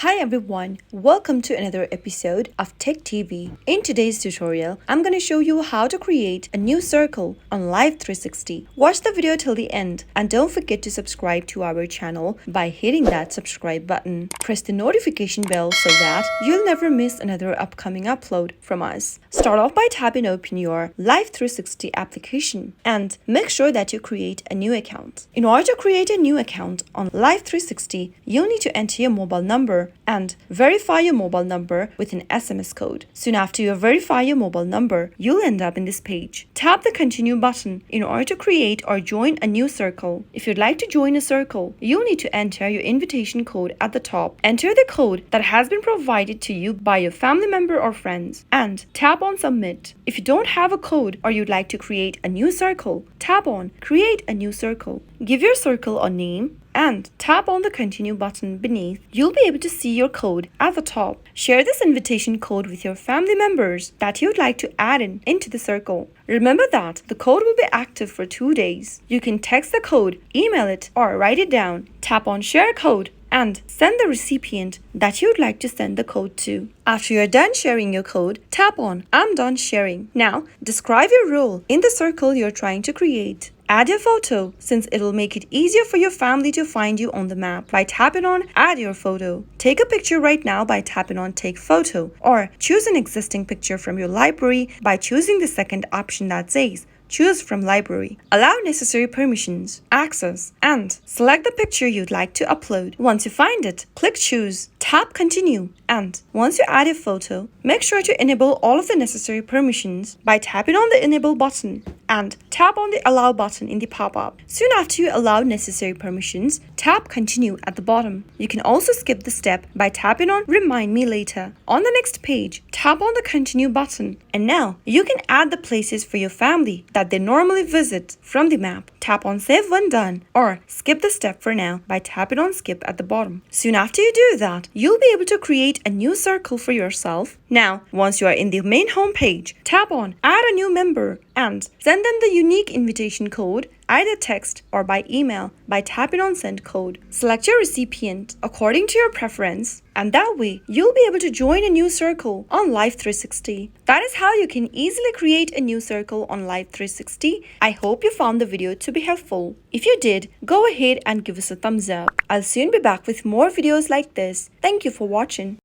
Hi everyone, welcome to another episode of Tech TV. In today's tutorial, I'm going to show you how to create a new circle on Life360. Watch the video till the end and don't forget to subscribe to our channel by hitting that subscribe button. Press the notification bell so that you'll never miss another upcoming upload from us. Start off by tapping open your Life360 application and make sure that you create a new account. In order to create a new account on Life360, you'll need to enter your mobile number and verify your mobile number with an SMS code. Soon after you verify your mobile number, you'll end up in this page. Tap the continue button in order to create or join a new circle. If you'd like to join a circle, you'll need to enter your invitation code at the top. Enter the code that has been provided to you by your family member or friends and tap on submit. If you don't have a code or you'd like to create a new circle, tap on create a new circle. Give your circle a name and tap on the continue button beneath. You'll be able to see your code at the top. Share this invitation code with your family members that you'd like to add into the circle. Remember that the code will be active for 2 days. You can text the code, email it, or write it down. Tap on share code and send the recipient that you'd like to send the code to. After you're done sharing your code, tap on I'm done sharing. Now, describe your role in the circle you're trying to create. Add your photo since it will make it easier for your family to find you on the map by tapping on add your photo. Take a picture right now by tapping on take photo or choose an existing picture from your library by choosing the second option that says choose from library. Allow necessary permissions, access, and select the picture you'd like to upload. Once you find it, click choose, tap continue, and once you add your photo, make sure to enable all of the necessary permissions by tapping on the enable button and tap on the allow button in the pop-up. Soon after you allow necessary permissions, tap continue at the bottom. You can also skip the step by tapping on remind me later. On the next page, tap on the continue button and now you can add the places for your family that they normally visit from the map. Tap on save when done or skip the step for now by tapping on skip at the bottom. Soon after you do that, you'll be able to create a new circle for yourself. Now, once you are in the main home page, tap on add a new member and send them the unique invitation code either text or by email by tapping on send code. Select your recipient according to your preference and that way you'll be able to join a new circle on Life360. That is how you can easily create a new circle on Life360. I hope you found the video to be helpful. If you did, go ahead and give us a thumbs up. I'll soon be back with more videos like this. Thank you for watching.